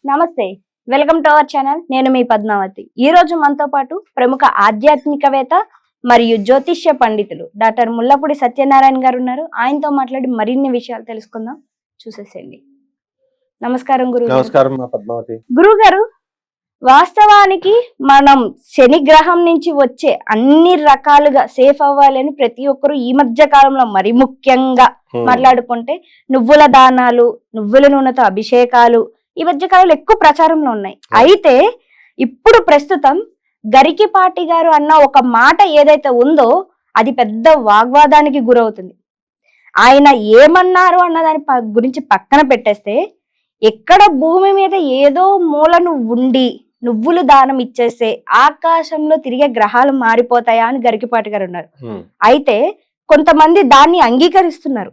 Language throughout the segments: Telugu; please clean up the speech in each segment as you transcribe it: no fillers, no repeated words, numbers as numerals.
నమస్తే, వెల్కమ్ టు అవర్ ఛానల్. నేను మీ పద్మావతి. ఈ రోజు మనతో పాటు ప్రముఖ ఆధ్యాత్మికవేత్త మరియు జ్యోతిష్య పండితులు డాక్టర్ ముల్లపూడి సత్యనారాయణ గారు ఉన్నారు. ఆయనతో మాట్లాడి మరిన్ని విషయాలు తెలుసుకుందాం. చూసేసేయండి. నమస్కారం గురువు. నమస్కారం పద్మావతి. గురువు గారు, వాస్తవానికి మనం శని గ్రహం నుంచి వచ్చే అన్ని రకాలుగా సేఫ్ అవ్వాలని ప్రతి ఒక్కరు ఈ మధ్య కాలంలో మరి ముఖ్యంగా మాట్లాడుకుంటే నువ్వుల దానాలు, నువ్వుల నూనెతో అభిషేకాలు ఈ మధ్య కాలంలో ఎక్కువ ప్రచారంలో ఉన్నాయి. అయితే ఇప్పుడు ప్రస్తుతం గరికిపాటి గారు అన్న ఒక మాట ఏదైతే ఉందో అది పెద్ద వాగ్వాదానికి గురవుతుంది. ఆయన ఏమన్నారు అన్న దాని గురించి పక్కన పెట్టేస్తే, ఎక్కడ భూమి మీద ఏదో మూలను ఉండి నువ్వులు దానం ఇచ్చేస్తే ఆకాశంలో తిరిగే గ్రహాలు మారిపోతాయా అని గరికిపాటి గారు ఉన్నారు. అయితే కొంతమంది దాన్ని అంగీకరిస్తున్నారు.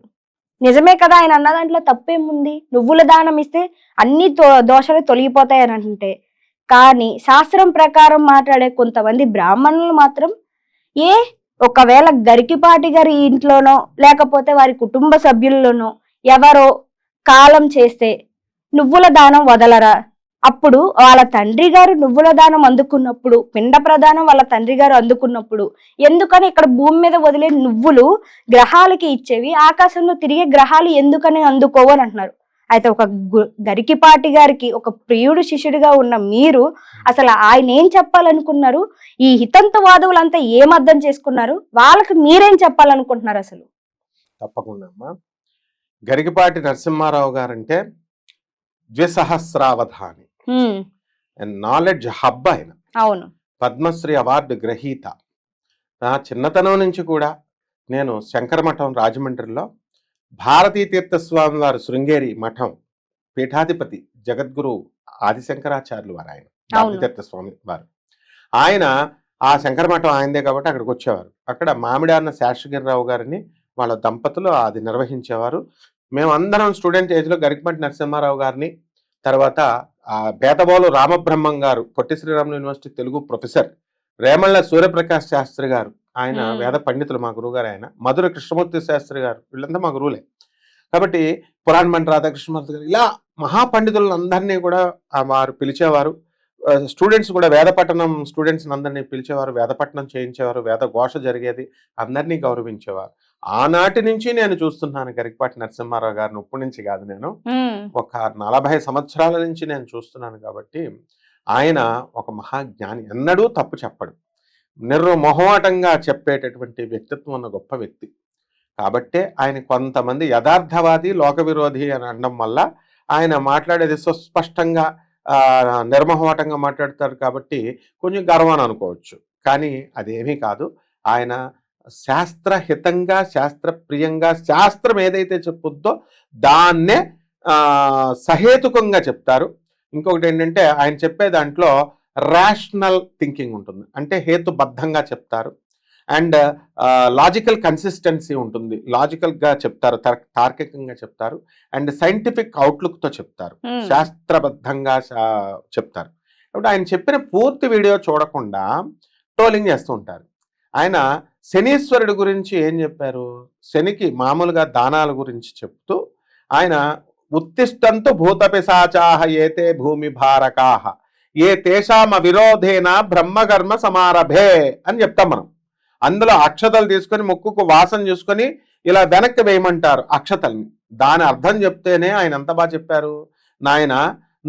నిజమే కదా, ఆయన అన్న దాంట్లో తప్పేముంది, నువ్వుల దానం ఇస్తే అన్ని దోషాలు తొలగిపోతాయి అని అంటే. కానీ శాస్త్రం ప్రకారం మాట్లాడే కొంతమంది బ్రాహ్మణులు మాత్రం ఒకవేళ గరికిపాటి గారి ఇంట్లోనో లేకపోతే వారి కుటుంబ సభ్యుల్లోనో ఎవరో కాలం చేస్తే నువ్వుల దానం వదలరా? అప్పుడు వాళ్ళ తండ్రి గారు నువ్వుల దానం అందుకున్నప్పుడు, పిండ ప్రదానం వాళ్ళ తండ్రి గారు అందుకున్నప్పుడు ఎందుకని ఇక్కడ భూమి మీద వదిలే నువ్వులు గ్రహాలకి ఇచ్చేవి, ఆకాశంలో తిరిగే గ్రహాలు ఎందుకని అందుకోవని అంటున్నారు. అయితే ఒక గరికిపాటి గారికి ఒక ప్రియుడు శిష్యుడిగా ఉన్న మీరు అసలు ఆయన ఏం చెప్పాలనుకున్నారు? ఈ హితంతవాదువులంతా ఏం అర్థం చేసుకున్నారు? వాళ్ళకి మీరేం చెప్పాలనుకుంటున్నారు అసలు? తప్పకుండా అమ్మా. గరికిపాటి నరసింహారావు గారంటే ద్విసహస్రావధాని, నాలెడ్జ్ హబ్. ఆయన అవును, పద్మశ్రీ అవార్డు గ్రహీత. నా చిన్నతనం నుంచి కూడా నేను శంకరమఠం రాజమండ్రిలో భారతీ తీర్థస్వామి వారు శృంగేరి మఠం పీఠాధిపతి జగద్గురు ఆదిశంకరాచార్యులు వారు, ఆయన భారతీ తీర్థస్వామి వారు. ఆయన ఆ శంకరమఠం ఆయనదే కాబట్టి అక్కడికి వచ్చేవారు. అక్కడ మామిడాన్న శాస్త్రగిరిరావు గారిని వాళ్ళ దంపతులు అది నిర్వహించేవారు. మేమందరం స్టూడెంట్ ఏజ్లో గరికిపాటి నరసింహారావు గారిని, తర్వాత బేతబోలు రామబ్రహ్మం గారు పొట్టి శ్రీరాములు యూనివర్సిటీ తెలుగు ప్రొఫెసర్, రేమళ్ళ సూర్యప్రకాష్ శాస్త్రి గారు, ఆయన వేద పండితులు మా గురువు గారు, ఆయన మధుర కృష్ణమూర్తి శాస్త్రి గారు, వీళ్ళంతా మా గురువులే. కాబట్టి పురాణ మండి రాధాకృష్ణమూర్తి గారు, ఇలా మహాపండితులందరినీ కూడా వారు పిలిచేవారు. స్టూడెంట్స్ కూడా వేదపట్టణం స్టూడెంట్స్ అందరినీ పిలిచేవారు, వేదపట్నం చేయించేవారు, వేద ఘోష జరిగేది, అందరినీ గౌరవించేవారు. ఆనాటి నుంచి నేను చూస్తున్నాను గరికిపాటి నరసింహారావు గారిని. ఇప్పటి నుంచి కాదు, నేను ఒక 40 సంవత్సరాల నుంచి నేను చూస్తున్నాను. కాబట్టి ఆయన ఒక మహాజ్ఞాని, ఎన్నడూ తప్పు చెప్పడు, నిర్మోహమాటంగా చెప్పేటటువంటి వ్యక్తిత్వం ఉన్న గొప్ప వ్యక్తి. కాబట్టే ఆయన కొంతమంది యథార్థవాది లోక విరోధి అని అనడం వల్ల ఆయన మాట్లాడేది సుస్పష్టంగా నిర్మోహమాటంగా మాట్లాడతారు. కాబట్టి కొంచెం గర్వాన్ని అనుకోవచ్చు, కానీ అదేమీ కాదు. ఆయన శాస్త్రహితంగా, శాస్త్రప్రియంగా, శాస్త్రం ఏదైతే చెప్పుద్దో దాన్నే సహేతుకంగా చెప్తారు. ఇంకొకటి ఏంటంటే ఆయన చెప్పే దాంట్లో రేషనల్ థింకింగ్ ఉంటుంది, అంటే హేతుబద్ధంగా చెప్తారు. అండ్ లాజికల్ కన్సిస్టెన్సీ ఉంటుంది, లాజికల్గా చెప్తారు, తార్కికంగా చెప్తారు. అండ్ సైంటిఫిక్ అవుట్లుక్తో చెప్తారు, శాస్త్రబద్ధంగా చెప్తారు. కాబట్టి ఆయన చెప్పిన పూర్తి వీడియో చూడకుండా ట్రోలింగ్ చేస్తూ ఉంటారు. ఆయన శనీశ్వరుడి గురించి ఏం చెప్పారు, శనికి మామూలుగా దానాల గురించి చెప్తూ ఆయన ఉత్తిష్టంతు భూతపిశాచాహ ఏతే భూమి భారకాహ ఏ తేషామ విరోధేన బ్రహ్మకర్మ సమారభే అని చెప్తాం మనం. అందులో అక్షతలు తీసుకొని ముక్కుకు వాసన చూసుకొని ఇలా వెనక్కి వేయమంటారు అక్షతల్ని. దాని అర్థం చెప్తేనే ఆయన ఎంత బాగా చెప్పారు. నాయన,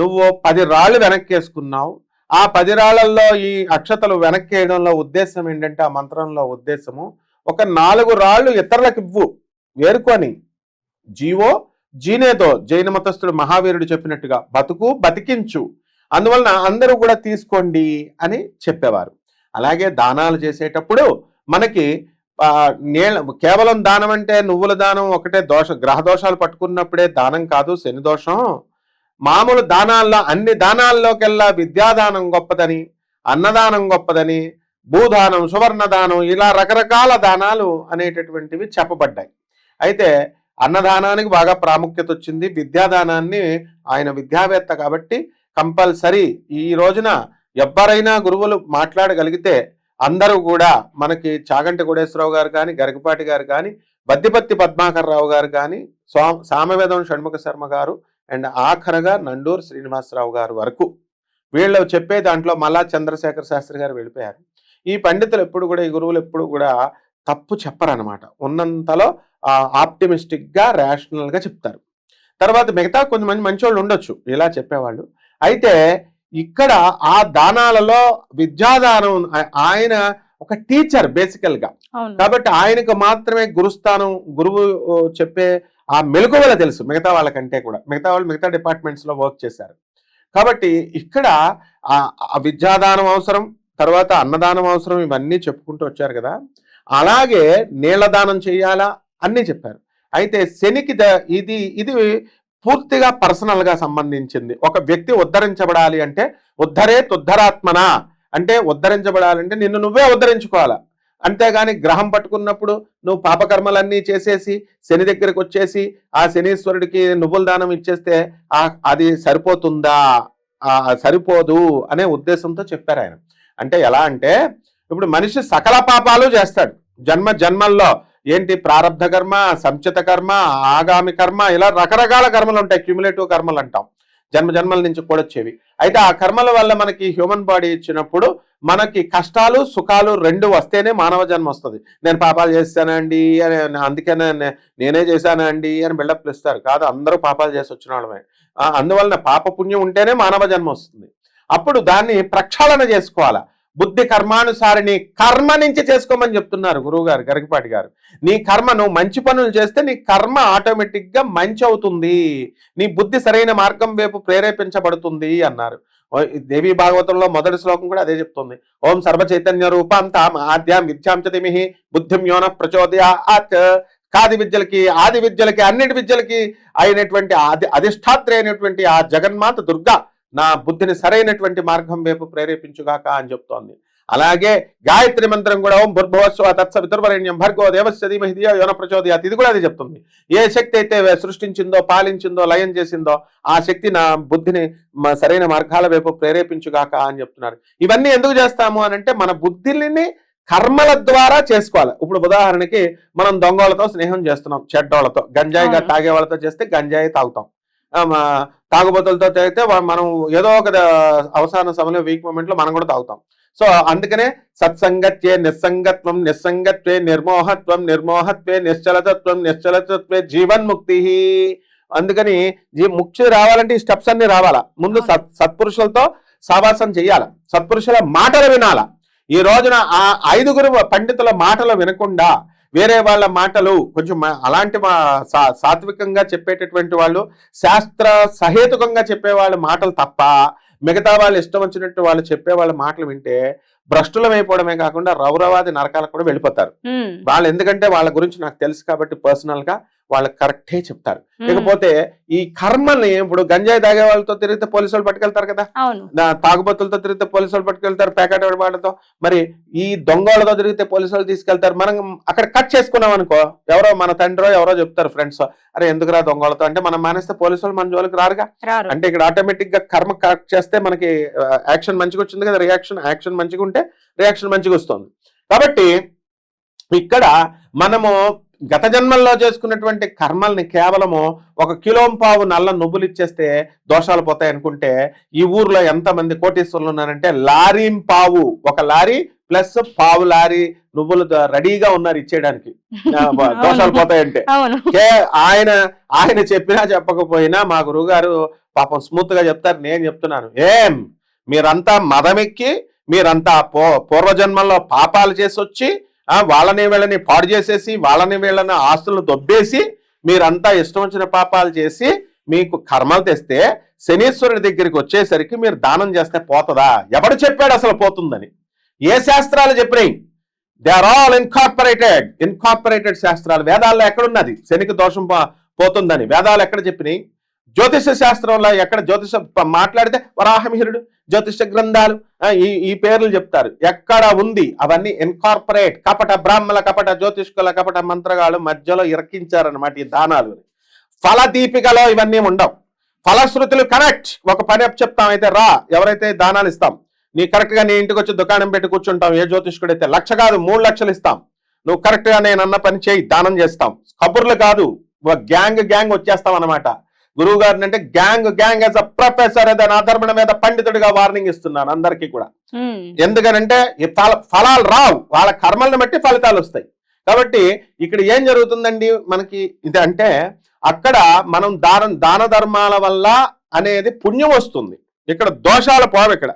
నువ్వు 10 రాళ్ళు వెనక్కి వేసుకున్నావు, ఆ 10 రాళ్లలో ఈ అక్షతలు వెనక్కి వేయడంలో ఉద్దేశం ఏంటంటే, ఆ మంత్రంలో ఉద్దేశము ఒక 4 రాళ్ళు ఇతరులకు ఇవ్వు, వేరుకొని జీవో జీనేదో, జైన మతస్థుడు మహావీరుడు చెప్పినట్టుగా బతుకు బతికించు, అందువలన అందరూ కూడా తీసుకోండి అని చెప్పేవారు. అలాగే దానాలు చేసేటప్పుడు మనకి కేవలం దానం అంటే నువ్వుల దానం ఒకటే గ్రహ దోషాలు పట్టుకున్నప్పుడే దానం కాదు, శని దోషం. మామూలు దానాల్లో, అన్ని దానాల్లోకెల్లా విద్యాదానం గొప్పదని, అన్నదానం గొప్పదని, భూదానం, సువర్ణదానం, ఇలా రకరకాల దానాలు అనేటటువంటివి చెప్పబడ్డాయి. అయితే అన్నదానానికి బాగా ప్రాముఖ్యత వచ్చింది. విద్యాదానాన్ని, ఆయన విద్యావేత్త కాబట్టి కంపల్సరీ ఈ రోజున ఎవరైనా గురువులు మాట్లాడగలిగితే అందరూ కూడా, మనకి చాగంటి కోటేశ్వరరావు గారు కానీ, గరికిపాటి గారు కానీ, బద్దిపత్తి పద్మాకర్ రావు గారు కానీ, సామవేదం షణ్ముఖ శర్మ గారు, అండ్ ఆఖరగా నండూరు శ్రీనివాసరావు గారు వరకు వీళ్ళు చెప్పే దాంట్లో మల్లా చంద్రశేఖర శాస్త్రి గారు వెళ్ళిపోయారు. ఈ పండితులు ఎప్పుడు కూడా, ఈ గురువులు ఎప్పుడు కూడా తప్పు చెప్పరనమాట. ఉన్నంతలో ఆప్టిమిస్టిక్గా రేషనల్గా చెప్తారు. తర్వాత మిగతా కొంతమంది మంచోళ్ళు ఉండొచ్చు ఇలా చెప్పేవాళ్ళు. అయితే ఇక్కడ ఆ దానాలలో విద్యాదానం, ఆయన ఒక టీచర్ బేసికల్గా, కాబట్టి ఆయనకు మాత్రమే గురుస్థానం, గురువు చెప్పే ఆ మెలకువల తెలుసు మిగతా వాళ్ళకంటే కూడా. మిగతా వాళ్ళు మిగతా డిపార్ట్మెంట్స్లో వర్క్ చేశారు. కాబట్టి ఇక్కడ ఆ విద్యాదానం అవసరం, తర్వాత అన్నదానం అవసరం, ఇవన్నీ చెప్పుకుంటూ వచ్చారు కదా. అలాగే నీళ్ల దానం చేయాలా అన్నీ చెప్పారు. అయితే శనికి ఇది పూర్తిగా పర్సనల్గా సంబంధించింది. ఒక వ్యక్తి ఉద్ధరించబడాలి అంటే ఉద్ధరేతుద్ధరాత్మన అంటే ఉద్ధరించబడాలంటే నిన్ను నువ్వే ఉద్ధరించుకోవాలా. అంతేగాని గ్రహం పట్టుకున్నప్పుడు నువ్వు పాపకర్మలన్నీ చేసేసి శని దగ్గరికి వచ్చేసి ఆ శనీశ్వరుడికి నువ్వుల దానం ఇచ్చేస్తే అది సరిపోతుందా? సరిపోదు అనే ఉద్దేశంతో చెప్పారు ఆయన. అంటే ఎలా అంటే ఇప్పుడు మనిషి సకల పాపాలు చేస్తాడు జన్మల్లో. ఏంటి? ప్రారబ్ధ కర్మ, సంచిత కర్మ, ఆగామి కర్మ, ఇలా రకరకాల కర్మలు ఉంటాయి. క్యూములేటివ్ కర్మలు అంటాం, జన్మల నుంచి కూడా వచ్చేవి. అయితే ఆ కర్మల వల్ల మనకి హ్యూమన్ బాడీ ఇచ్చినప్పుడు మనకి కష్టాలు సుఖాలు రెండు వస్తేనే మానవ జన్మ వస్తుంది. నేను పాపాలు చేస్తానండి అని, అందుకే నేనే చేశానండి అని బిల్డప్లు ఇస్తారు. కాదు, అందరూ పాపాలు చేసి వచ్చిన వాళ్ళమే. అందువలన పాప పుణ్యం ఉంటేనే మానవ జన్మ వస్తుంది. అప్పుడు దాన్ని ప్రక్షాళన చేసుకోవాలా. బుద్ధి కర్మానుసారిని కర్మ నుంచి చేసుకోమని చెప్తున్నారు గురువు గారు, గరికపాటి గారు. నీ కర్మ, నువ్వు మంచి పనులు చేస్తే నీ కర్మ ఆటోమేటిక్గా మంచి అవుతుంది, నీ బుద్ధి సరైన మార్గం వైపు ప్రేరేపించబడుతుంది అన్నారు. దేవీ భాగవతంలో మొదటి శ్లోకం కూడా అదే చెప్తుంది. ఓం సర్వ చైతన్య రూపం తాం ఆద్యాం విద్యాం చ ధిమహి బుద్ధిం యోన ప్రచోదయాత్. ఆది విద్యలకి అన్నిటి విద్యలకి అయినటువంటి అధిష్టాత్రి అయినటువంటి ఆ జగన్మాత దుర్గా నా బుద్ధిని సరైనటువంటి మార్గం వైపు ప్రేరేపించుగాక అని చెప్తోంది. అలాగే గాయత్రి మంత్రం కూడా ఓం భూర్భువస్వ తత్సవితుర్వరేణ్యం భర్గో దేవస్య ధీమహి ధియో యోన ప్రచోదయాత్, ఇది కూడా అది చెప్తుంది. ఏ శక్తి అయితే సృష్టించిందో, పాలించిందో, లయం చేసిందో ఆ శక్తి నా బుద్ధిని సరైన మార్గాల వైపు ప్రేరేపించుగాక అని చెప్తున్నారు. ఇవన్నీ ఎందుకు చేస్తాము అని అంటే మన బుద్ధిని కర్మల ద్వారా చేసుకోవాలి. ఇప్పుడు ఉదాహరణకి మనం దొంగలతో స్నేహం చేస్తున్నాం, చెడ్డోళ్ళతో, గంజాయిగా తాగే వాళ్ళతో చేస్తే గంజాయి తాగుతాం, తాగుబోతులతో తాగితే మనం ఏదో ఒక అవసాన సమయంలో వీక్ మూమెంట్ లో మనం కూడా తాగుతాం. సో అందుకనే సత్సంగత్వే నిస్సంగత్వం, నిస్సంగత్వే నిర్మోహత్వం, నిర్మోహత్వే నిశ్చలతత్వం, నిశ్చలతత్వే జీవన్ముక్తి. అందుకని ముక్తి రావాలంటే ఈ స్టెప్స్ అన్ని రావాలా. ముందు సత్పురుషులతో సావాసం చెయ్యాల, సత్పురుషుల మాటలు వినాల. ఈ రోజున ఆ 5 పండితుల మాటలు వినకుండా వేరే వాళ్ళ మాటలు, కొంచెం అలాంటి సాత్వికంగా చెప్పేటటువంటి వాళ్ళు, శాస్త్ర సహేతుకంగా చెప్పే వాళ్ళ మాటలు తప్ప మిగతా వాళ్ళు ఇష్టం వచ్చినట్టు వాళ్ళు చెప్పే వాళ్ళ మాటలు వింటే భ్రష్టులం అయిపోవడమే కాకుండా రౌరవాది నరకాలకు కూడా వెళ్ళిపోతారు వాళ్ళు. ఎందుకంటే వాళ్ళ గురించి నాకు తెలుసు కాబట్టి పర్సనల్ గా వాళ్ళకి కరెక్టే చెప్తారు. లేకపోతే ఈ కర్మల్ని, ఇప్పుడు గంజాయి తాగే వాళ్ళతో తిరిగితే పోలీసు వాళ్ళు పట్టుకెళ్తారు కదా, తాగుబోతులతో తిరిగితే పోలీసు వాళ్ళు పట్టుకెళ్తారు, ప్యాకెట్ వాళ్ళతో. మరి ఈ దొంగలతో తిరిగితే పోలీసు వాళ్ళు తీసుకెళ్తారు. మనం అక్కడ కట్ చేసుకున్నాం అనుకో, ఎవరో మన తండ్రో ఎవరో చెప్తారు ఫ్రెండ్స్, అరే ఎందుకురా దొంగలతో అంటే, మనం మానేస్తే పోలీసు వాళ్ళు మన జోలికి రారుగా. అంటే ఇక్కడ ఆటోమేటిక్ గా కర్మ కరెక్ట్ చేస్తే మనకి యాక్షన్ మంచిగా వచ్చింది కదా, యాక్షన్ మంచిగా ఉంటే రియాక్షన్ మంచిగా వస్తుంది. కాబట్టి ఇక్కడ మనము గత జన్మల్లో చేసుకున్నటువంటి కర్మల్ని కేవలము 1 కిలోంపావు నల్ల నువ్వులు ఇచ్చేస్తే దోషాలు పోతాయి అనుకుంటే, ఈ ఊర్లో ఎంతమంది కోటీశ్వరులు ఉన్నారంటే లారీంపావు, 1 లారీ ప్లస్ పావు లారీ నువ్వులు రెడీగా ఉన్నారు ఇచ్చేయడానికి, దోషాలు పోతాయంటే. ఆయన చెప్పినా చెప్పకపోయినా మా గురువు గారు పాపం స్మూత్ గా చెప్తారు. నేను చెప్తున్నాను, మీరంతా మదమెక్కి, మీరంతా పూర్వజన్మల్లో పాపాలు చేసి వచ్చి వాళ్ళని వీళ్ళని పాడు చేసేసి, వాళ్ళని వీళ్ళని ఆస్తులను దొబ్బేసి, మీరంతా ఇష్టం వచ్చిన పాపాలు చేసి మీకు కర్మలు తెస్తే శనీశ్వరుడి దగ్గరికి వచ్చేసరికి మీరు దానం చేస్తే పోతుందా? ఎవడు చెప్పాడు అసలు పోతుందని? ఏ శాస్త్రాలు చెప్పినాయి? దే ఆర్ ఆల్ ఇన్కార్పొరేటెడ్ శాస్త్రాలు. వేదాల్లో ఎక్కడున్నది శనికి దోషం పోతుందని? వేదాలు ఎక్కడ చెప్పినాయి? జ్యోతిష శాస్త్రంలో ఎక్కడ జ్యోతిష మాట్లాడితే వరాహమిహిరుడు, జ్యోతిష గ్రంథాలు, ఈ పేర్లు చెప్తారు. ఎక్కడ ఉంది? అవన్నీ ఇన్కార్పొరేట్. కపట బ్రాహ్మణ, కపట జ్యోతిష్కుల, కపట మంత్రగాళ్ళు మధ్యలో ఇరకించారనమాట ఈ దానాలు. ఫలదీపికలో ఇవన్నీ ఉండవు. ఫలశ్రుతులు కరెక్ట్. ఒక పని చెప్తాం, అయితే రా, ఎవరైతే దానాలు ఇస్తాం, నీ కరెక్ట్ గా నీ ఇంటికి వచ్చి దుకాణం పెట్టి కూర్చుంటాం. ఏ జ్యోతిష్కుడు అయితే 1 లక్ష కాదు 3 లక్షలు ఇస్తాం, నువ్వు కరెక్ట్ గా నేను అన్న పని చేయి, దానం చేస్తాం. కబుర్లు కాదు, గ్యాంగ్ వచ్చేస్తాం అనమాట. గురువు గారిని అంటే గ్యాంగ్ యాజ్ అ ప్రొఫెసర్ ఏదైనా అధర్మణ మీద పండితుడిగా వార్నింగ్ ఇస్తున్నాను అందరికీ కూడా. ఎందుకనంటే ఈ ఫలాలు రావు, వాళ్ళ కర్మల్ని బట్టి ఫలితాలు వస్తాయి. కాబట్టి ఇక్కడ ఏం జరుగుతుందండి మనకి ఇది అంటే, అక్కడ మనం దాన ధర్మాల వల్ల అనేది పుణ్యం వస్తుంది, ఇక్కడ దోషాలు పోవు ఇక్కడ.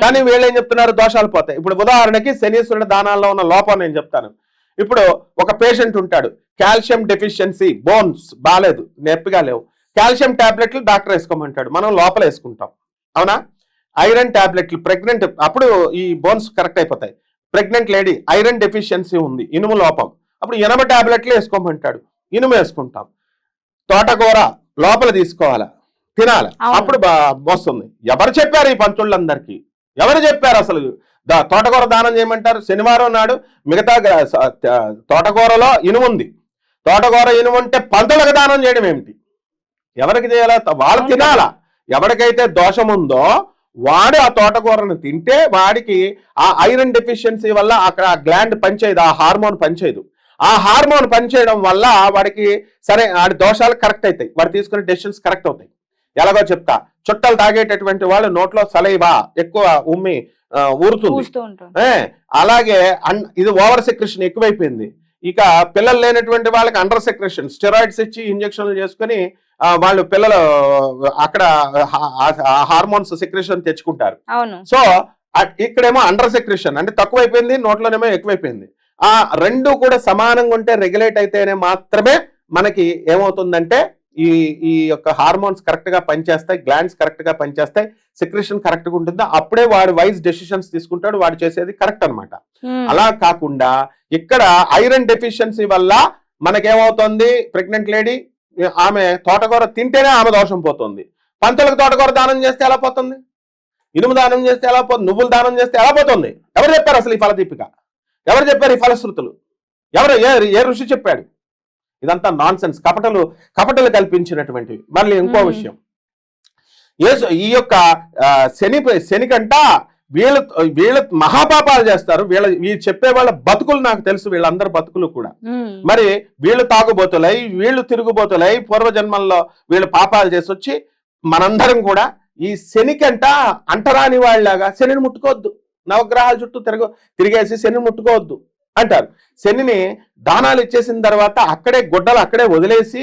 కానీ వీళ్ళు ఏం చెప్తున్నారు, దోషాలు పోతాయి. ఇప్పుడు ఉదాహరణకి శనీశ్వరుడి దానాల్లో ఉన్న లోపం నేను చెప్తాను. ఇప్పుడు ఒక పేషెంట్ ఉంటాడు, కాల్షియం డెఫిషియన్సీ, బోన్స్ బాగాలేదు, నొప్పిగా లేవు, కాల్షియం టాబ్లెట్లు డాక్టర్ వేసుకోమంటాడు, మనం లోపల వేసుకుంటాం, అవునా? ఐరన్ టాబ్లెట్లు, ప్రెగ్నెంట్, అప్పుడు ఈ బోన్స్ కరెక్ట్ అయిపోతాయి. ప్రెగ్నెంట్ లేడీ ఐరన్ డెఫిషియన్సీ ఉంది, ఇనుము లోపం, అప్పుడు ఇనుము టాబ్లెట్లు వేసుకోమంటాడు, ఇనుము వేసుకుంటాం. తోటకూర లోపల తీసుకోవాలా, తినాలి, అప్పుడు వస్తుంది. ఎవరు చెప్పారు ఈ పంతుళ్ళందరికీ? ఎవరు చెప్పారు అసలు తోటకూర దానం చేయమంటారు? శనివారం నాడు మిగతా తోటకూరలో ఇనుము ఉంది, తోటకూర ఇనుము ఉంటే పంతులకు దానం చేయడం ఏమిటి? ఎవరికి చేయాలా? వాళ్ళు తినాలా. ఎవరికైతే దోషం ఉందో వాడు ఆ తోటకూరను తింటే వాడికి ఆ ఐరన్ డెఫిషియన్సీ వల్ల అక్కడ ఆ గ్లాండ్ పనిచేయదు, ఆ హార్మోన్ పనిచేయదు. ఆ హార్మోన్ పనిచేయడం వల్ల వాడికి సరే వాడి దోషాలు కరెక్ట్ అవుతాయి, వాడు తీసుకునే డెసిషన్స్ కరెక్ట్ అవుతాయి. ఎలాగో చెప్తా. చుట్టలు తాగేటటువంటి వాళ్ళు నోట్లో సలైవా ఎక్కువ ఉమ్మి ఊరుతుంది. అలాగే ఇది ఓవర్ సెక్రెషన్ ఎక్కువైపోయింది. ఇక పిల్లలు లేనటువంటి వాళ్ళకి అండర్ సెక్రెషన్, స్టెరాయిడ్స్ ఇచ్చి ఇంజక్షన్లు చేసుకుని వాళ్ళు పిల్లలు అక్కడ హార్మోన్స్ సెక్రెషన్ తెచ్చుకుంటారు. సో ఇక్కడేమో అండర్ సెక్రెషన్ అంటే తక్కువైపోయింది, నోట్లోనేమో ఎక్కువైపోయింది. ఆ రెండు కూడా సమానంగా ఉంటే రెగ్యులేట్ అయితేనే మాత్రమే మనకి ఏమవుతుందంటే ఈ యొక్క హార్మోన్స్ కరెక్ట్ గా పనిచేస్తాయి, గ్లాండ్స్ కరెక్ట్ గా పనిచేస్తాయి, సెక్రెషన్ కరెక్ట్ గా ఉంటుంది. అప్పుడే వాడు వైజ్ డెసిషన్స్ తీసుకుంటాడు, వాడు చేసేది కరెక్ట్ అనమాట. అలా కాకుండా ఇక్కడ ఐరన్ డెఫిషియన్సీ వల్ల మనకేమవుతుంది, ప్రెగ్నెంట్ లేడీ ఆమె తోటకూర తింటేనే ఆమె దోషం పోతుంది. పంతులకు తోటకూర దానం చేస్తే ఎలా పోతుంది? ఇనుము దానం చేస్తే ఎలా పోతుంది? నువ్వులు దానం చేస్తే ఎలా పోతుంది? ఎవరు చెప్పారు అసలు ఈ ఫలదీపిక? ఎవరు చెప్పారు ఈ ఫలశ్రుతులు? ఎవరు ఏ ఋషి చెప్పాడు? ఇదంతా నాన్ సెన్స్, కపటలు కల్పించినటువంటివి. మళ్ళీ ఇంకో విషయం, ఈ యొక్క శనికంట వీళ్ళు మహాపాపాలు చేస్తారు. వీళ్ళు చెప్పే వాళ్ళ బతుకులు నాకు తెలుసు, వీళ్ళందరి బతుకులు కూడా. మరి వీళ్ళు తాగుబోతులై, వీళ్ళు తిరుగుబోతులై, పూర్వజన్మల్లో వీళ్ళు పాపాలు చేసి వచ్చి మనందరం కూడా ఈ శనికంట అంటరాని వాళ్ళలాగా శనిని ముట్టుకోవద్దు, నవగ్రహాల చుట్టూ తిరిగేసి శనిని ముట్టుకోవద్దు అంటారు. శనిని దానాలు ఇచ్చేసిన తర్వాత అక్కడే గుడ్డలు అక్కడే వదిలేసి,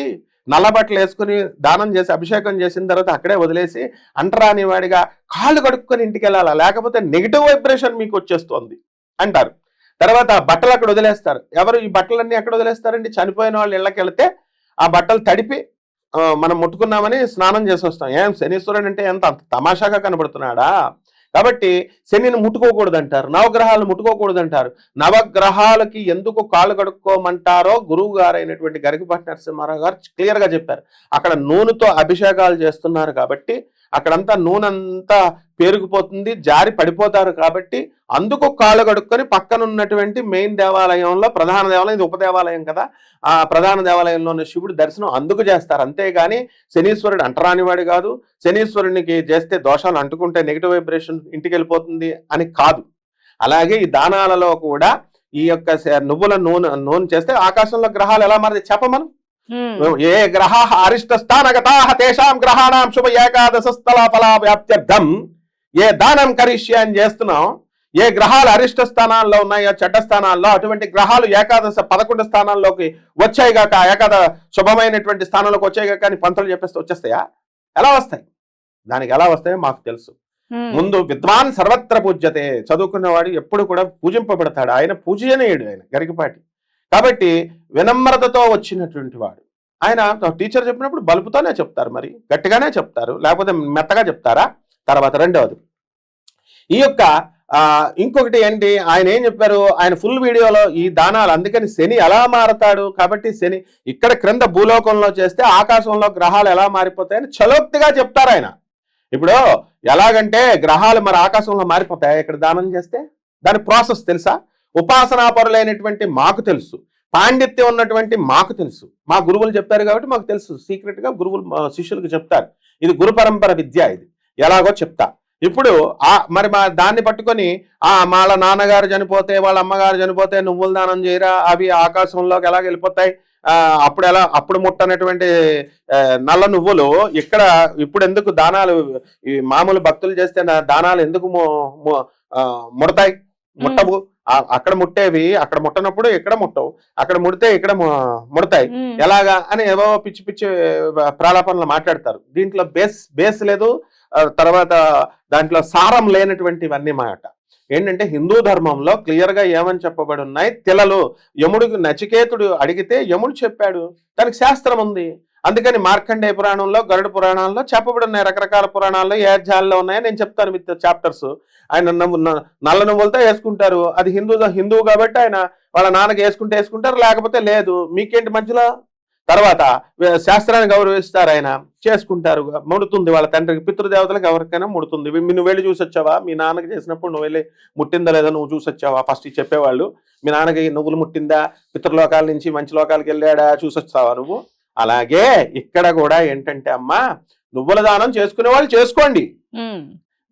నల్లబట్టలు వేసుకుని దానం చేసి అభిషేకం చేసిన తర్వాత అక్కడే వదిలేసి అంటరాని వాడిగా కాళ్ళు కడుక్కొని ఇంటికి వెళ్ళాలా, లేకపోతే నెగిటివ్ వైబ్రేషన్ మీకు వచ్చేస్తోంది అంటారు. తర్వాత బట్టలు అక్కడ వదిలేస్తారు. ఎవరు ఈ బట్టలన్నీ ఎక్కడ వదిలేస్తారండి? చనిపోయిన వాళ్ళు ఇళ్ళకి వెళితే ఆ బట్టలు తడిపి మనం ముట్టుకున్నామని స్నానం చేసి వస్తాం. ఏం శనీశ్వరుడు అంటే అంత తమాషాగా కనబడుతున్నాడా? కాబట్టి శనిని ముట్టుకోకూడదు అంటారు, నవగ్రహాలను ముట్టుకోకూడదు అంటారు. నవగ్రహాలకి ఎందుకు కాళ్ళు కడుక్కోమంటారో గురువు గారు అయినటువంటి గరికపాటి నరసింహారావు గారు క్లియర్ గా చెప్పారు. అక్కడ నూనెతో అభిషేకాలు చేస్తున్నారు కాబట్టి అక్కడంతా నూనె అంతా పేరుకుపోతుంది, జారి పడిపోతారు. కాబట్టి అందుకు కాళ్ళు కడుక్కొని పక్కన ఉన్నటువంటి మెయిన్ దేవాలయంలో, ప్రధాన దేవాలయం, ఇది ఉపదేవాలయం కదా, ఆ ప్రధాన దేవాలయంలో ఉన్న శివుడు దర్శనం అందుకు చేస్తారు. అంతేగాని శనీశ్వరుడు అంటరానివాడు కాదు, శనీశ్వరునికి చేస్తే దోషాలు అంటుకుంటే నెగిటివ్ వైబ్రేషన్ ఇంటికి వెళ్ళిపోతుంది అని కాదు. అలాగే ఈ దానాలలో కూడా ఈ యొక్క నువ్వుల నూనె చేస్తే ఆకాశంలో గ్రహాలు ఎలా మారితే చెప్పమను. ఏ గ్రహ అరిష్ట స్థానగతా తేషాం గ్రహాణం శుభ ఏకాదశ స్థల ఫలా వ్యాప్త్యర్థం ఏ దానం కరిష్య అని చేస్తున్నాం. ఏ గ్రహాలు అరిష్ట స్థానాల్లో ఉన్నాయో, చెడ్డ స్థానాల్లో, అటువంటి గ్రహాలు 11 స్థానాల్లోకి వచ్చాయి గాక, శుభమైనటువంటి స్థానంలోకి వచ్చాయి గాక అని పంతులు చెప్పేస్తే వచ్చేస్తాయా? ఎలా వస్తాయి? దానికి ఎలా వస్తాయో మాకు తెలుసు. ముందు విద్వాన్ సర్వత్ర పూజ్యతే, చదువుకున్నవాడు ఎప్పుడు కూడా పూజింపబడతాడు. ఆయన పూజనీయుడు, ఆయన గరికపాటి. కాబట్టి వినమ్రతతో వచ్చినటువంటి వాడు ఆయన. టీచర్ చెప్పినప్పుడు బలుపుతోనే చెప్తారు, మరి గట్టిగానే చెప్తారు, లేకపోతే మెత్తగా చెప్తారా? తర్వాత రెండవది ఈ యొక్క ఇంకొకటి ఏంటి, ఆయన ఏం చెప్పారు, ఆయన ఫుల్ వీడియోలో ఈ దానాలు, అందుకని శని ఎలా మారతాడు, కాబట్టి శని ఇక్కడ క్రింద భూలోకంలో చేస్తే ఆకాశంలో గ్రహాలు ఎలా మారిపోతాయని చలోక్తిగా చెప్తారు ఆయన. ఇప్పుడు ఎలాగంటే గ్రహాలు మరి ఆకాశంలో మారిపోతాయి ఇక్కడ దానం చేస్తే, దాని ప్రాసెస్ తెలుసా? ఉపాసనాపరులైనటువంటి మాకు తెలుసు, పాండిత్యం ఉన్నటువంటి మాకు తెలుసు, మా గురువులు చెప్పారు కాబట్టి మాకు తెలుసు. సీక్రెట్ గా గురువులు శిష్యులకు చెప్తారు. ఇది గురు పరంపర విద్య, ఇది ఎలాగో చెప్తా. ఇప్పుడు మరి దాన్ని పట్టుకొని వాళ్ళ నాన్నగారు చనిపోతే, వాళ్ళ అమ్మగారు చనిపోతే నువ్వులు దానం చేయరా, అవి ఆకాశంలోకి ఎలాగ వెళ్ళిపోతాయి, అప్పుడు ముట్టనటువంటి నల్ల నువ్వులు ఇక్కడ ఇప్పుడు ఎందుకు దానాలు, ఈ మామూలు భక్తులు చేస్తే దానాలు ఎందుకు ముడతాయి? ముట్టవు. అక్కడ ముట్టేవి అక్కడ ముట్టనప్పుడు ఇక్కడ ముట్టవు, అక్కడ ముడితే ఇక్కడ ముడతాయి. ఎలాగా అని ఏవో పిచ్చి పిచ్చి ప్రాలాపనలు మాట్లాడతారు. దీంట్లో బేస్ లేదు, తర్వాత దాంట్లో సారం లేనటువంటివన్నీ మాట. ఏంటంటే హిందూ ధర్మంలో క్లియర్ గా ఏమని చెప్పబడి ఉన్నాయి, తిలలు యముడికి నచికేతుడు అడిగితే యముడు చెప్పాడు, దానికి శాస్త్రం ఉంది. అందుకని మార్కండేయ పురాణంలో, గరుడ పురాణాల్లో చెప్పబడి ఉన్నాయి. రకరకాల పురాణాల్లో ఏ అధ్యాయాల్లో ఉన్నాయో నేను చెప్తాను విత్ చాప్టర్స్. ఆయన నల్ల నువ్వులతో వేసుకుంటారు, అది హిందువు కాబట్టి ఆయన వాళ్ళ నాన్నకి వేసుకుంటారు, లేకపోతే లేదు. మీకేంటి మధ్యలో? తర్వాత శాస్త్రాన్ని గౌరవిస్తారు, ఆయన చేసుకుంటారు, ముడుతుంది వాళ్ళ తండ్రికి, పితృదేవతలకు ఎవరికైనా ముడుతుంది. నువ్వు వెళ్ళి చూసొచ్చావా? మీ నాన్నకి చేసినప్పుడు నువ్వు వెళ్ళి ముట్టిందా లేదా నువ్వు చూసొచ్చావా? ఫస్ట్ చెప్పేవాళ్ళు, మీ నాన్నకి నువ్వులు ముట్టిందా, పితృలోకాల నుంచి మంచి లోకాలకు వెళ్ళాడా, చూసొచ్చావా నువ్వు? అలాగే ఇక్కడ కూడా ఏంటంటే అమ్మా, నువ్వుల దానం చేసుకునే వాళ్ళు చేసుకోండి,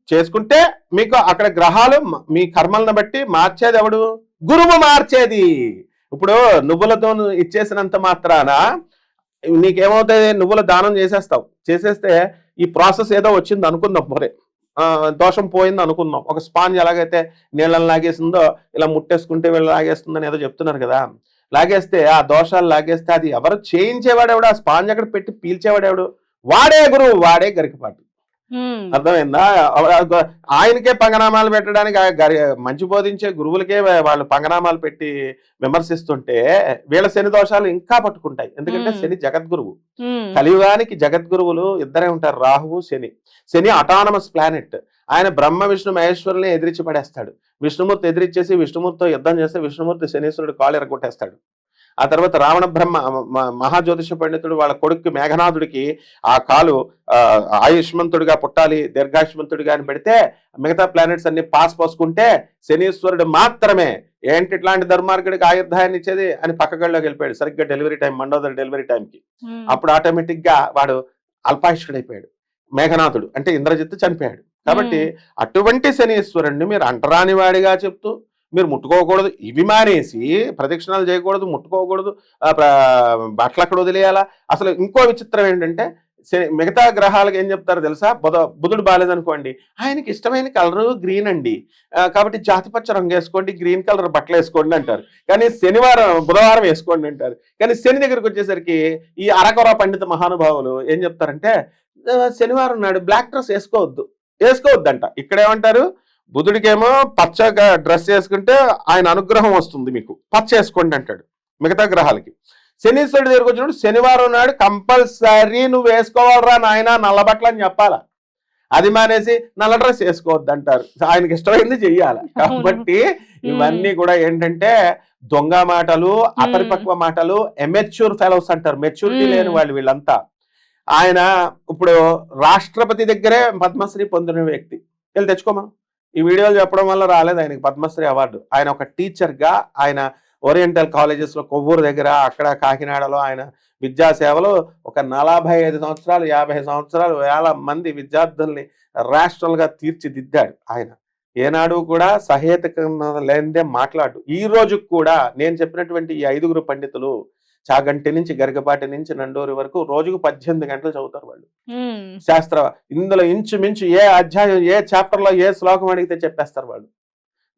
చేసుకుంటే మీకు అక్కడ గ్రహాలు మీ కర్మలను బట్టి మార్చేది ఎవడు? గురువు మార్చేది. ఇప్పుడు నువ్వులతో ఇచ్చేసినంత మాత్రాన నీకేమవుతుంది? నువ్వుల దానం చేసేస్తే ఈ ప్రాసెస్ ఏదో వచ్చింది అనుకుందాం, మరే దోషం పోయింది అనుకుందాం. ఒక స్పాంజ్ ఎలాగైతే నీళ్ళని లాగేసిందో ఇలా ముట్టేసుకుంటే వీళ్ళు లాగేస్తుందని ఏదో చెప్తున్నారు కదా, లాగేస్తే ఆ దోషాలు లాగేస్తే అది ఎవరు చేయించేవాడెవడు? ఆ స్పాంజ్ అక్కడ పెట్టి పీల్చేవాడెవడు? వాడే గురువు, వాడే గరికపాటు. అర్థమైందా? ఆయనకే పంగనామాలు పెట్టడానికి మంచి బోధించే గురువులకే వాళ్ళు పంగనామాలు పెట్టి విమర్శిస్తుంటే వీళ్ళ శని దోషాలు ఇంకా పట్టుకుంటాయి. ఎందుకంటే శని జగద్గురువు. కలియుగానికి జగద్గురువులు ఇద్దరే ఉంటారు, రాహువు శని. శని అటానమస్ ప్లానెట్. ఆయన బ్రహ్మ విష్ణు మహేశ్వరుల్ని ఎదిరించి పడేస్తాడు. విష్ణుమూర్తి ఎదిరించేసి విష్ణుమూర్తితో యుద్ధం చేస్తే విష్ణుమూర్తి శనీశ్వరుడు కాలు ఎరగొట్టేస్తాడు. ఆ తర్వాత రావణ బ్రహ్మ మహాజ్యోతిష పండితుడు వాళ్ళ కొడుకు మేఘనాథుడికి ఆ కాలు ఆయుష్మంతుడిగా పుట్టాలి, దీర్ఘాయుష్మంతుడిగా అని పెడితే మిగతా ప్లానెట్స్ అన్ని పోసుకుంటే శనీశ్వరుడు మాత్రమే ఏంటి ఇట్లాంటి ధర్మార్గుడికి ఆయుర్దాయాన్ని ఇచ్చేది అని పక్కగడిలోకి వెళ్ళిపోయాడు. సరిగ్గా డెలివరీ టైం, మండోదరి డెలివరీ టైంకి. అప్పుడు ఆటోమేటిక్ గా వాడు అల్పాయుష్కుడైపోయాడు. మేఘనాథుడు అంటే ఇంద్రజిత్తు చనిపోయాడు. కాబట్టి అటువంటి శనీశ్వరుణ్ణి మీరు అంటరాని వాడిగా చెప్తూ మీరు ముట్టుకోకూడదు, ఇవి మానేసి ప్రదక్షిణాలు చేయకూడదు, ముట్టుకోకూడదు, బట్టలు అక్కడ వదిలేయాలా. అసలు ఇంకో విచిత్రం ఏంటంటే మిగతా గ్రహాలకు ఏం చెప్తారో తెలుసా? బుధుడు బాగాలేదనుకోండి, ఆయనకి ఇష్టమైన కలరు గ్రీన్ అండి, కాబట్టి జాతిపచ్చ రంగు వేసుకోండి, గ్రీన్ కలర్ బట్టలు వేసుకోండి అంటారు. కానీ బుధవారం వేసుకోండి అంటారు. కానీ శని దగ్గరికి వచ్చేసరికి ఈ అరకొర పండిత మహానుభావులు ఏం చెప్తారంటే శనివారం నాడు బ్లాక్ డ్రెస్ వేసుకోవద్దంట. ఇక్కడ ఏమంటారు? బుధుడికేమో పచ్చగా డ్రెస్ వేసుకుంటే ఆయన అనుగ్రహం వస్తుంది, మీకు పచ్చ వేసుకోండి అంటాడు. మిగతా గ్రహాలకి శనీశ్వరుడి దగ్గరకు వచ్చినప్పుడు శనివారం నాడు కంపల్సరీ నువ్వు వేసుకోవాలరా నాయన నల్ల బట్టలు అని చెప్పాలా. అది మానేసి నల్ల డ్రెస్ వేసుకోవద్దు అంటారు. ఆయనకి ఇష్టమైంది చెయ్యాలి. కాబట్టి ఇవన్నీ కూడా ఏంటంటే దొంగ మాటలు, అపరిపక్వ మాటలు, ఎమెచ్యూర్ ఫెలోస్ అంటారు, మెచ్యూరిటీ లేని వాళ్ళు వీళ్ళంతా. ఆయన ఇప్పుడు రాష్ట్రపతి దగ్గరే పద్మశ్రీ పొందిన వ్యక్తి. వెళ్ళి తెచ్చుకోమా. ఈ వీడియోలు చెప్పడం వల్ల రాలేదు ఆయనకి పద్మశ్రీ అవార్డు. ఆయన ఒక టీచర్గా ఆయన ఓరియంటల్ కాలేజెస్లో కొవ్వూరు దగ్గర, అక్కడ కాకినాడలో ఆయన విద్యాసేవలో ఒక 45 సంవత్సరాలు 50 సంవత్సరాలు వేల మంది విద్యార్థుల్ని రాష్ట్రాలుగా తీర్చిదిద్దాడు. ఆయన ఏనాడు కూడా సహేతుకంగా లేనిదే మాట్లాడు. ఈ రోజు కూడా నేను చెప్పినటువంటి ఈ 5గురు పండితులు చాగంటి నుంచి గరికపాటి నుంచి నండూరి వరకు రోజుకు 18 గంటలు చదువుతారు వాళ్ళు శాస్త్ర. ఇందులో ఇంచుమించు ఏ అధ్యాయం, ఏ చాప్టర్ లో ఏ శ్లోకం అడిగితే చెప్పేస్తారు వాళ్ళు.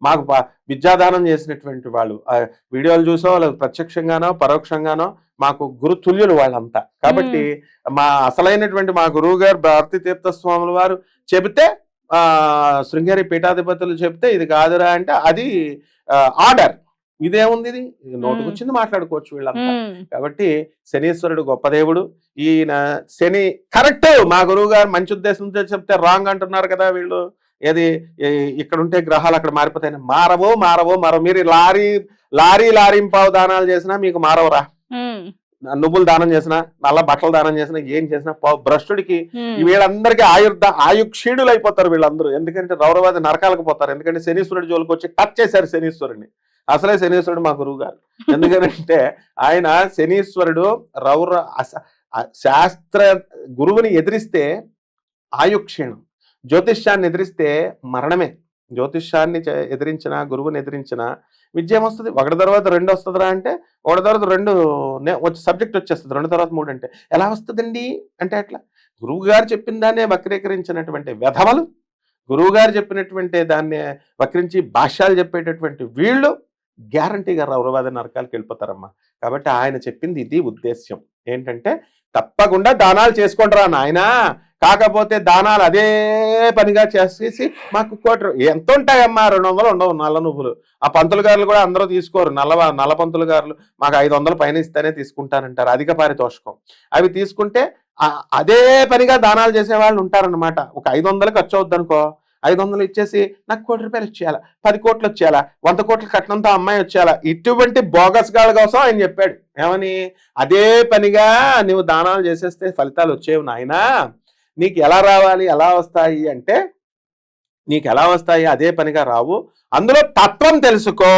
మాకు విద్యాదానం చేసినటువంటి వాళ్ళు వీడియోలు చూసో వాళ్ళు ప్రత్యక్షంగానో పరోక్షంగానో మాకు గురుతుల్యులు వాళ్ళంతా. కాబట్టి మా అసలైనటువంటి మా గురువు గారు భారతీ తీర్థస్వాముల వారు చెబితే, శృంగేరి పీఠాధిపతులు చెప్తే ఇది కాదురా అంటే అది ఆర్డర్. ఇదేముంది, ఇది నోటుకొచ్చింది మాట్లాడుకోవచ్చు వీళ్ళంతా. కాబట్టి శనీశ్వరుడు గొప్ప దేవుడు. ఈయన శని కరెక్ట్. మా గురువు గారు మంచి ఉద్దేశంతో చెప్తే రాంగ్ అంటున్నారు కదా వీళ్ళు. ఏది ఇక్కడ ఉంటే గ్రహాలు అక్కడ మారిపోతాయి. మారవో మీరు లారీంపావు దానాలు చేసినా మీకు మారవరా. నువ్వులు దానం చేసినా, నల్ల బట్టలు దానం చేసినా, ఏం చేసినా భ్రష్టుడికి వీళ్ళందరికీ ఆయుక్షీణులు అయిపోతారు వీళ్ళందరూ. ఎందుకంటే రౌరవాది నరకాలకు పోతారు. ఎందుకంటే శనీశ్వరుడి జోలికి వచ్చి టచ్ చేశారు శనీశ్వరుడిని. అసలే శనీశ్వరుడు మా గురువు గారు. ఎందుకంటే ఆయన శనీశ్వరుడు శాస్త్ర గురువుని ఎదిరిస్తే ఆయుక్షీణం, జ్యోతిష్యాన్ని ఎదిరిస్తే మరణమే. జ్యోతిష్యాన్ని ఎదిరించిన, గురువుని ఎదిరించిన విద్య ఏమొస్తుంది? ఒకటి తర్వాత రెండు వస్తుందిరా అంటే, ఒకటి తర్వాత రెండు వచ్చి సబ్జెక్ట్ వచ్చేస్తుంది. రెండు తర్వాత మూడు అంటే ఎలా వస్తుందండి అంటే ఎట్లా? గురువు గారు చెప్పిన దాన్నే వక్రీకరించినటువంటి వెధవలు, గురువు గారు చెప్పినటువంటి దాన్ని వక్రించి భాష్యాలు చెప్పేటటువంటి వీళ్ళు గ్యారంటీగా రౌరవాద నరకాలకు వెళ్ళిపోతారమ్మా. కాబట్టి ఆయన చెప్పింది ఇది ఉద్దేశ్యం ఏంటంటే, తప్పకుండా దానాలు చేసుకుంటారా నాయనా, కాకపోతే దానాలు అదే పనిగా చేసేసి మాకు ఎంత ఉంటాయమ్మా, 200 ఉండవు నల్ల నువ్వులు. ఆ పంతులు గారులు కూడా అందరూ తీసుకోరు, నల్ల పంతులు గారులు మాకు 500 పైన ఇస్తేనే తీసుకుంటారంటారు, అధిక పారితోషికం. అవి తీసుకుంటే అదే పనిగా దానాలు చేసే వాళ్ళు ఉంటారనమాట. ఒక 500 ఖర్చు అవుద్ది అనుకో, 500 ఇచ్చేసి నాకు 1 కోటి రూపాయలు వచ్చేయాలా, 10 కోట్లు వచ్చేయాలా, 100 కోట్ల కట్నంతో అమ్మాయి వచ్చేయాలా, ఇటువంటి బోగస్ గాళ్ళ కోసం ఆయన చెప్పాడు. ఏమని? అదే పనిగా నువ్వు దానాలు చేసేస్తే ఫలితాలు వచ్చేవి నాయనా, నీకు ఎలా రావాలి, ఎలా వస్తాయి అంటే, నీకు ఎలా వస్తాయి అదే పనిగా రావు, అందులో తత్వం తెలుసుకో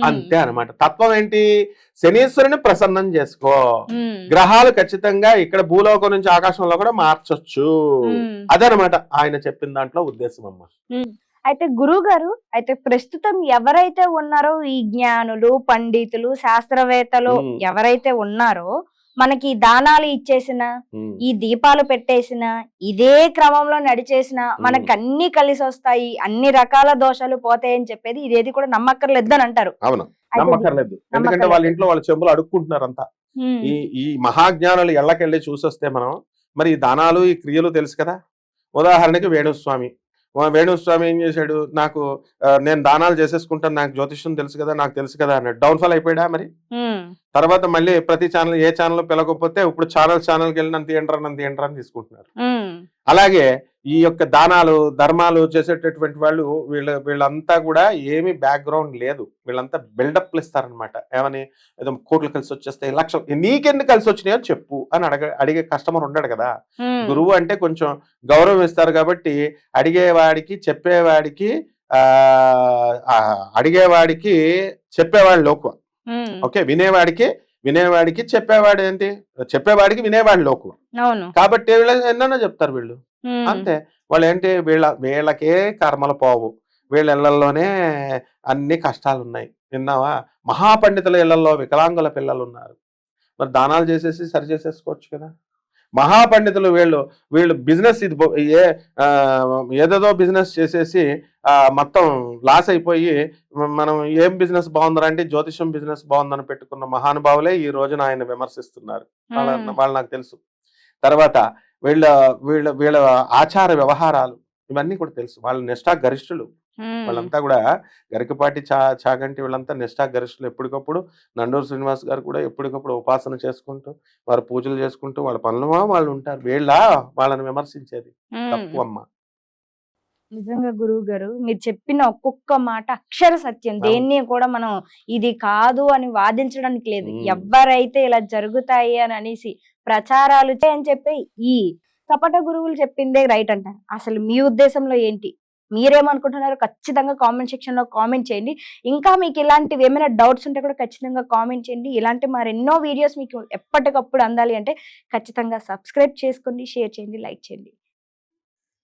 అంతే అనమాట. తత్వం ఏంటి? శనీశ్వరుని ప్రసన్నం చేసుకో. గ్రహాలు ఖచ్చితంగా ఇక్కడ భూలోకం నుంచి ఆకాశంలో కూడా మార్చొచ్చు. అదనమాట ఆయన చెప్పిన దాంట్లో ఉద్దేశం అమ్మ. అయితే గురువు గారు, అయితే ప్రస్తుతం ఎవరైతే ఉన్నారో ఈ జ్ఞానులు, పండితులు, శాస్త్రవేత్తలు ఎవరైతే ఉన్నారో, మనకి దానాలు ఇచ్చేసిన, ఈ దీపాలు పెట్టేసిన, ఇదే క్రమంలో నడిచేసిన మనకు అన్ని కలిసి వస్తాయి, అన్ని రకాల దోషాలు పోతాయని చెప్పేది ఇదేది కూడా నమ్మక్కర్లేదు అని అంటారు. అవును, నమ్మక్కర్లేదు. ఎందుకంటే వాళ్ళ ఇంట్లో వాళ్ళ చెంబులు అడుక్కుంటున్నారు అంతా. ఈ మహాజ్ఞానులు ఎళ్ళకెళ్ళి చూసొస్తే మనం, మరి ఈ దానాలు ఈ క్రియలు తెలుసు కదా. ఉదాహరణకి వేణుస్వామి ఏం చేశాడు? నాకు నేను దానాలు చేసేసుకుంటాను, నాకు జ్యోతిష్యం తెలుసు కదా, నాకు తెలుసు కదా అన్నాడు. డౌన్ఫాల్ అయిపోయాడా మరి? తర్వాత మళ్ళీ ప్రతి ఛానల్, ఏ ఛానల్ పిలవకపోతే ఇప్పుడు ఛానల్కి వెళ్ళి నన్ను తీయండి అని తీసుకుంటున్నారు. అలాగే ఈ యొక్క దానాలు ధర్మాలు చేసేటటువంటి వాళ్ళు వీళ్ళంతా కూడా ఏమీ బ్యాక్గ్రౌండ్ లేదు, వీళ్ళంతా బిల్డప్లు ఇస్తారనమాట. ఏమని? ఏదో కోట్లు కలిసి వచ్చేస్తాయి, లక్షలు, నీకెందుకు కలిసి వచ్చినాయో చెప్పు అని అడిగే కస్టమర్ ఉండడు కదా. గురువు అంటే కొంచెం గౌరవం ఇస్తారు కాబట్టి అడిగేవాడికి చెప్పేవాడికి అడిగేవాడికి చెప్పేవాడు లోకువ. ఓకే, వినేవాడికి చెప్పేవాడు ఏంటి? చెప్పేవాడికి వినేవాడు లోకువ. కాబట్టి ఎన్నో చెప్తారు వీళ్ళు అంతే. వాళ్ళు ఏంటి? వీళ్ళకే కర్మలు పోవు, వీళ్ళ ఇళ్లలోనే అన్ని కష్టాలు ఉన్నాయి. విన్నావా? మహాపండితుల ఇళ్లలో వికలాంగుల పిల్లలు ఉన్నారు, మరి దానాలు చేసేసి సరి చేసేసుకోవచ్చు కదా. మహాపండితులు వీళ్ళు బిజినెస్ ఏదేదో బిజినెస్ చేసేసి మొత్తం లాస్ అయిపోయి, మనం ఏం బిజినెస్ బాగుందరా అంటే జ్యోతిషం బిజినెస్ బాగుందని పెట్టుకున్న మహానుభావులే ఈ రోజున ఆయన విమర్శిస్తున్నారు. వాళ్ళు నాకు తెలుసు. తర్వాత వీళ్ళ ఆచార వ్యవహారాలు ఇవన్నీ కూడా తెలుసు. వాళ్ళ నిష్ఠా గరిష్ఠులు వాళ్ళంతా కూడా. గరికపాటి చాగంటి వీళ్ళంతా నిష్ఠా గరిష్ఠులు. ఎప్పటికప్పుడు నండూరు శ్రీనివాస్ గారు కూడా ఎప్పటికప్పుడు ఉపాసన చేసుకుంటూ, వారు పూజలు చేసుకుంటూ వాళ్ళ పనులు వాళ్ళు ఉంటారు. వాళ్ళని విమర్శించేది తప్పు అమ్మ. నిజంగా గురువు గారు, మీరు చెప్పిన ఒక్కొక్క మాట అక్షర సత్యం. దేన్ని కూడా మనం ఇది కాదు అని వాదించడానికి లేదు. ఎవరైతే ఇలా జరుగుతాయి అని అనేసి ప్రచారాలు అని చెప్పి ఈ కపట గురువులు చెప్పిందే రైట్ అంటారు. అసలు మీ ఉద్దేశంలో ఏంటి? మీరేమనుకుంటున్నారో ఖచ్చితంగా కామెంట్ సెక్షన్ లో కామెంట్ చేయండి. ఇంకా మీకు ఇలాంటివి ఏమైనా డౌట్స్ ఉంటే కూడా ఖచ్చితంగా కామెంట్ చేయండి. ఇలాంటి మరెన్నో వీడియోస్ మీకు ఎప్పటికప్పుడు అందాలి అంటే ఖచ్చితంగా సబ్స్క్రైబ్ చేసుకోండి, షేర్ చేయండి, లైక్ చేయండి.